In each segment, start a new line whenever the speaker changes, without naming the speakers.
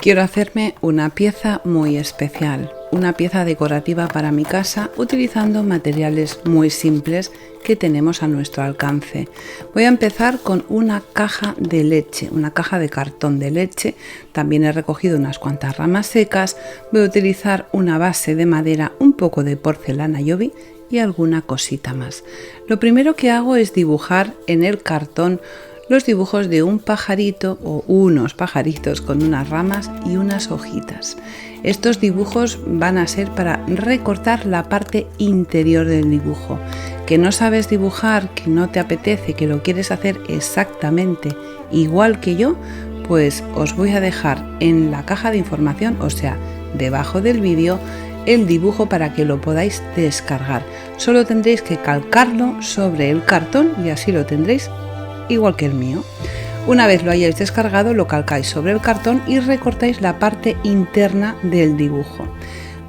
Quiero hacerme una pieza muy especial, una pieza decorativa para mi casa utilizando materiales muy simples que tenemos a nuestro alcance. Voy a empezar con una caja de leche, una caja de cartón de leche. También he recogido unas cuantas ramas secas. Voy a utilizar una base de madera, un poco de porcelana Yobi y alguna cosita más. Lo primero que hago es dibujar en el cartón los dibujos de un pajarito o unos pajaritos con unas ramas y unas hojitas. Estos dibujos van a ser para recortar la parte interior del dibujo. Que no sabes dibujar, que no te apetece, que lo quieres hacer exactamente igual que yo, pues os voy a dejar en la caja de información, o sea, debajo del vídeo, el dibujo para que lo podáis descargar. Solo tendréis que calcarlo sobre el cartón y así lo tendréis igual que el mío. Una vez lo hayáis descargado, lo calcáis sobre el cartón y recortáis la parte interna del dibujo.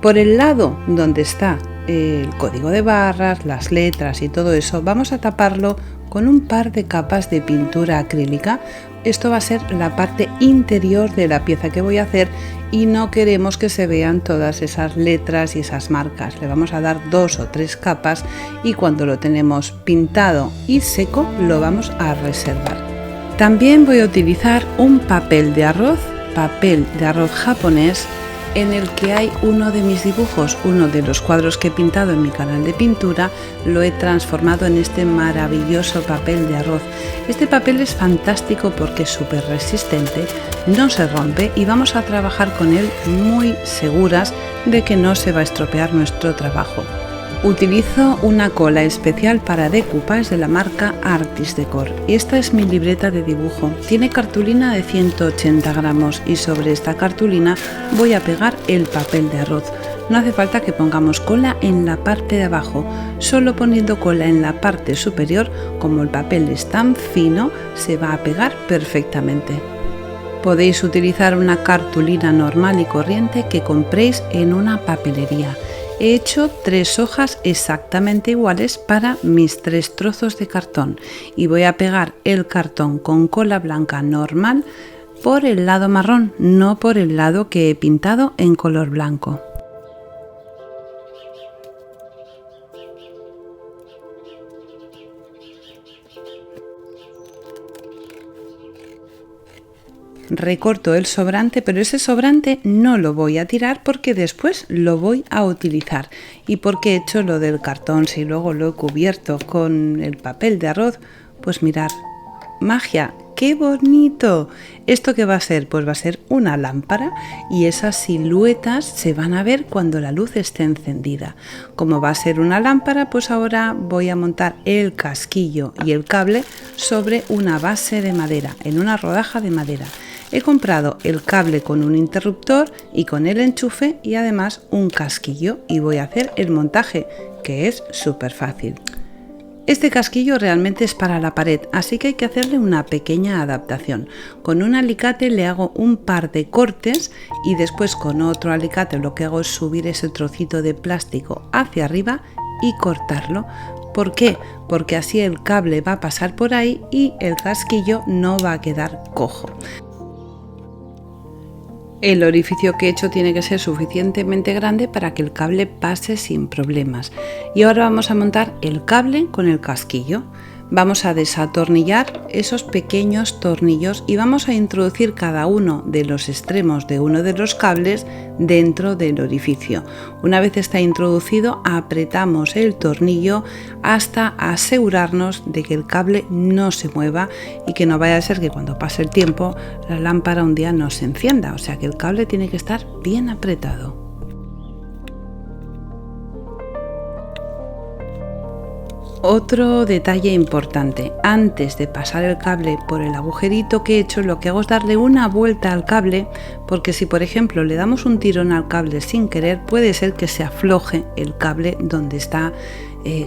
Por el lado donde está el código de barras, las letras y todo eso, vamos a taparlo con un par de capas de pintura acrílica. Esto va a ser la parte interior de la pieza que voy a hacer y no queremos que se vean todas esas letras y esas marcas. Le vamos a dar 2 o 3 capas y cuando lo tenemos pintado y seco lo vamos a reservar. También voy a utilizar un papel de arroz japonés, en el que hay uno de mis dibujos, uno de los cuadros que he pintado en mi canal de pintura, lo he transformado en este maravilloso papel de arroz. Este papel es fantástico porque es súper resistente, no se rompe y vamos a trabajar con él muy seguras de que no se va a estropear nuestro trabajo. Utilizo una cola especial para decoupage de la marca Artist Decor. Esta es mi libreta de dibujo. Tiene cartulina de 180 gramos y sobre esta cartulina voy a pegar el papel de arroz. No hace falta que pongamos cola en la parte de abajo, solo poniendo cola en la parte superior, como el papel es tan fino, se va a pegar perfectamente. Podéis utilizar una cartulina normal y corriente que compréis en una papelería. He hecho 3 hojas exactamente iguales para mis 3 trozos de cartón y voy a pegar el cartón con cola blanca normal por el lado marrón, no por el lado que he pintado en color blanco. Recorto el sobrante, pero ese sobrante no lo voy a tirar porque después lo voy a utilizar. ¿Y por qué he hecho lo del cartón si luego lo he cubierto con el papel de arroz? Pues mirad, magia, ¡qué bonito! ¿Esto qué va a ser? Pues va a ser una lámpara y esas siluetas se van a ver cuando la luz esté encendida. Como va a ser una lámpara, pues ahora voy a montar el casquillo y el cable sobre una base de madera, en una rodaja de madera. He comprado el cable con un interruptor y con el enchufe y además un casquillo y voy a hacer el montaje, que es súper fácil. Este casquillo realmente es para la pared, así que hay que hacerle una pequeña adaptación. Con un alicate le hago un par de cortes y después con otro alicate lo que hago es subir ese trocito de plástico hacia arriba y cortarlo. ¿Por qué? Porque así el cable va a pasar por ahí y el casquillo no va a quedar cojo. El orificio que he hecho tiene que ser suficientemente grande para que el cable pase sin problemas. Y ahora vamos a montar el cable con el casquillo. Vamos a desatornillar esos pequeños tornillos y vamos a introducir cada uno de los extremos de uno de los cables dentro del orificio. Una vez está introducido, apretamos el tornillo hasta asegurarnos de que el cable no se mueva y que no vaya a ser que cuando pase el tiempo la lámpara un día no se encienda. O sea que el cable tiene que estar bien apretado. Otro detalle importante, antes de pasar el cable por el agujerito que he hecho, lo que hago es darle una vuelta al cable, porque si por ejemplo le damos un tirón al cable sin querer, puede ser que se afloje el cable donde está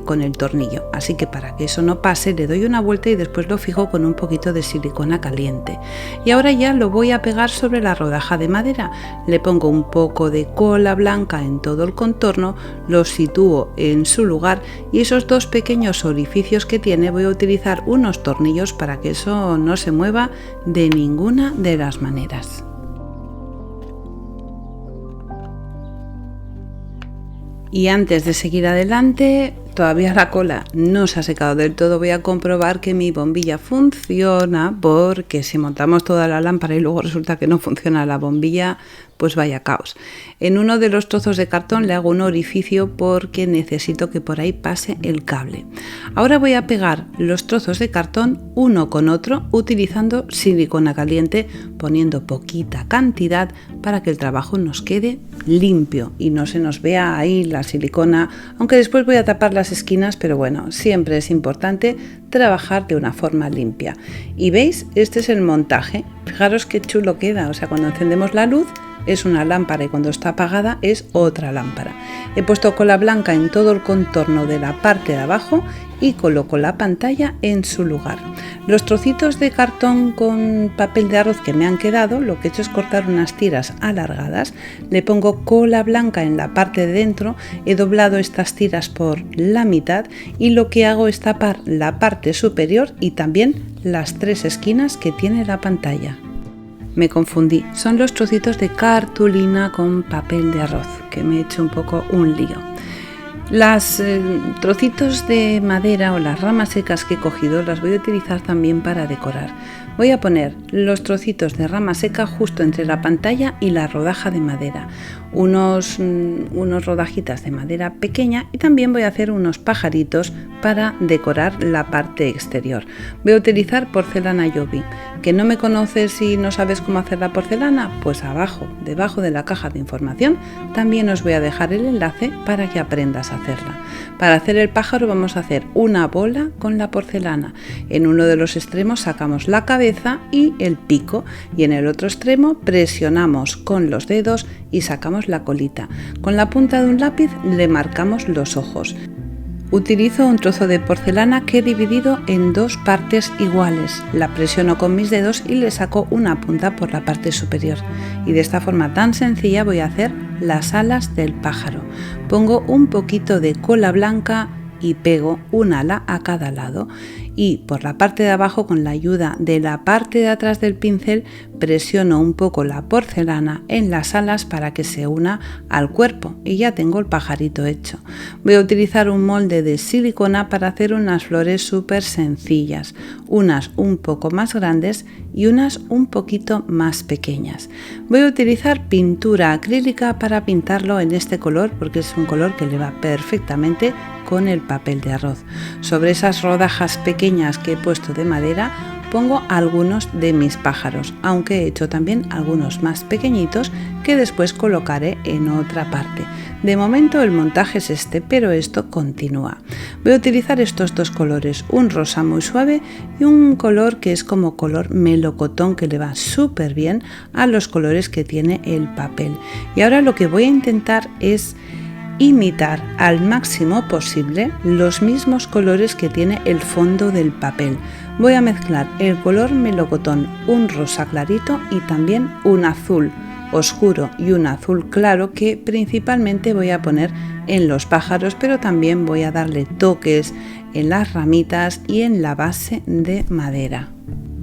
con el tornillo. Así que para que eso no pase, le doy una vuelta y después lo fijo con un poquito de silicona caliente. Y ahora ya lo voy a pegar sobre la rodaja de madera. Le pongo un poco de cola blanca en todo el contorno, lo sitúo en su lugar y esos 2 pequeños orificios que tiene voy a utilizar unos tornillos para que eso no se mueva de ninguna de las maneras. Y antes de seguir adelante, todavía la cola no se ha secado del todo, voy a comprobar que mi bombilla funciona, porque si montamos toda la lámpara y luego resulta que no funciona la bombilla, pues vaya caos. En uno de los trozos de cartón le hago un orificio porque necesito que por ahí pase el cable. Ahora voy a pegar los trozos de cartón uno con otro utilizando silicona caliente, poniendo poquita cantidad para que el trabajo nos quede limpio y no se nos vea ahí la silicona, aunque después voy a tapar las esquinas, pero bueno, siempre es importante trabajar de una forma limpia. Y veis, este es el montaje. Fijaros qué chulo queda, o sea, cuando encendemos la luz es una lámpara y cuando está apagada es otra lámpara. He puesto cola blanca en todo el contorno de la parte de abajo y coloco la pantalla en su lugar. Los trocitos de cartón con papel de arroz que me han quedado, lo que he hecho es cortar unas tiras alargadas, le pongo cola blanca en la parte de dentro, he doblado estas tiras por la mitad y lo que hago es tapar la parte superior y también las 3 esquinas que tiene la pantalla. Me confundí, son los trocitos de cartulina con papel de arroz, que me he hecho un poco un lío. Los trocitos de madera o las ramas secas que he cogido las voy a utilizar también para decorar. Voy a poner los trocitos de rama seca justo entre la pantalla y la rodaja de madera, unos rodajitas de madera pequeña, y también voy a hacer unos pajaritos para decorar la parte exterior. Voy a utilizar porcelana Joby. ¿Que no me conoces y no sabes cómo hacer la porcelana? Pues abajo, debajo de la caja de información, también os voy a dejar el enlace para que aprendas a hacerla. Para hacer el pájaro vamos a hacer una bola con la porcelana. En uno de los extremos sacamos la cabeza y el pico, y en el otro extremo presionamos con los dedos y sacamos la colita. Con la punta de un lápiz le marcamos los ojos. Utilizo un trozo de porcelana que he dividido en 2 partes iguales. La presiono con mis dedos y le saco una punta por la parte superior. Y de esta forma tan sencilla voy a hacer las alas del pájaro. Pongo un poquito de cola blanca y pego un ala a cada lado. Y por la parte de abajo, con la ayuda de la parte de atrás del pincel, presiono un poco la porcelana en las alas para que se una al cuerpo y ya tengo el pajarito hecho. Voy a utilizar un molde de silicona para hacer unas flores súper sencillas, unas un poco más grandes y unas un poquito más pequeñas. Voy a utilizar pintura acrílica para pintarlo en este color porque es un color que le va perfectamente con el papel de arroz. Sobre esas rodajas pequeñas que he puesto de madera pongo algunos de mis pájaros, aunque he hecho también algunos más pequeñitos que después colocaré en otra parte. De momento el montaje es este, pero esto continúa. Voy a utilizar estos 2 colores, un rosa muy suave y un color que es como color melocotón, que le va súper bien a los colores que tiene el papel. Y ahora lo que voy a intentar es imitar al máximo posible los mismos colores que tiene el fondo del papel. Voy a mezclar el color melocotón, un rosa clarito y también un azul oscuro y un azul claro que principalmente voy a poner en los pájaros, pero también voy a darle toques en las ramitas y en la base de madera.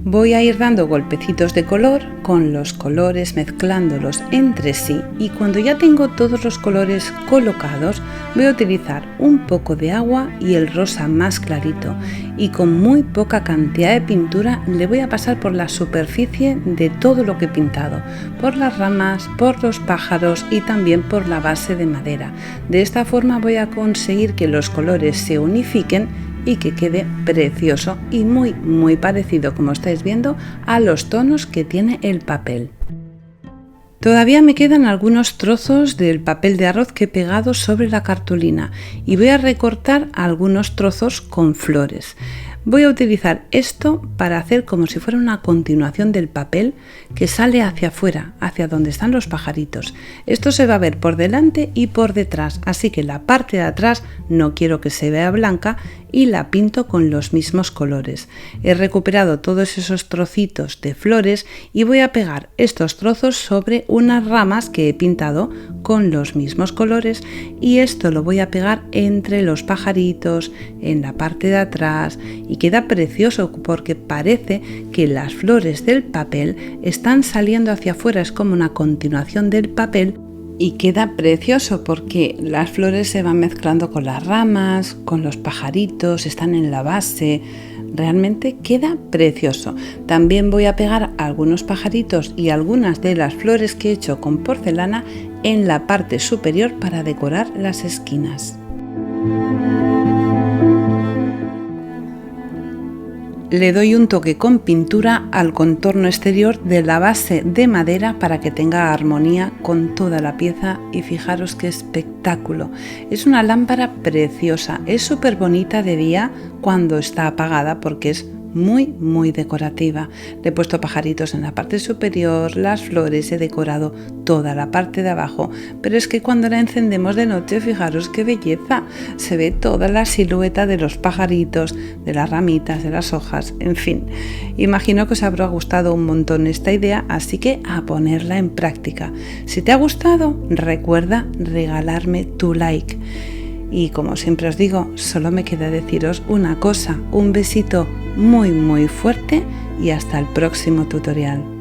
Voy a ir dando golpecitos de color con los colores, mezclándolos entre sí, y cuando ya tengo todos los colores colocados voy a utilizar un poco de agua y el rosa más clarito, y con muy poca cantidad de pintura le voy a pasar por la superficie de todo lo que he pintado, por las ramas, por los pájaros y también por la base de madera. De esta forma voy a conseguir que los colores se unifiquen y que quede precioso y muy parecido, como estáis viendo, a los tonos que tiene el papel. Todavía me quedan algunos trozos del papel de arroz que he pegado sobre la cartulina y voy a recortar algunos trozos con flores. Voy a utilizar esto para hacer como si fuera una continuación del papel que sale hacia afuera, hacia donde están los pajaritos. Esto se va a ver por delante y por detrás, así que la parte de atrás no quiero que se vea blanca y la pinto con los mismos colores. He recuperado todos esos trocitos de flores y voy a pegar estos trozos sobre unas ramas que he pintado con los mismos colores, y esto lo voy a pegar entre los pajaritos, en la parte de atrás, y queda precioso porque parece que las flores del papel están saliendo hacia afuera, es como una continuación del papel Y queda precioso porque las flores se van mezclando con las ramas, con los pajaritos, están en la base. Realmente queda precioso. También voy a pegar algunos pajaritos y algunas de las flores que he hecho con porcelana en la parte superior para decorar las esquinas. Le doy un toque con pintura al contorno exterior de la base de madera para que tenga armonía con toda la pieza y fijaros qué espectáculo. Es una lámpara preciosa, es súper bonita de día cuando está apagada porque es muy decorativa. Le he puesto pajaritos en la parte superior, las flores, he decorado toda la parte de abajo, pero es que cuando la encendemos de noche, fijaros qué belleza, se ve toda la silueta de los pajaritos, de las ramitas, de las hojas, en fin. Imagino que os habrá gustado un montón esta idea, así que a ponerla en práctica. Si te ha gustado, recuerda regalarme tu like. Y como siempre os digo, solo me queda deciros una cosa, un besito muy fuerte y hasta el próximo tutorial.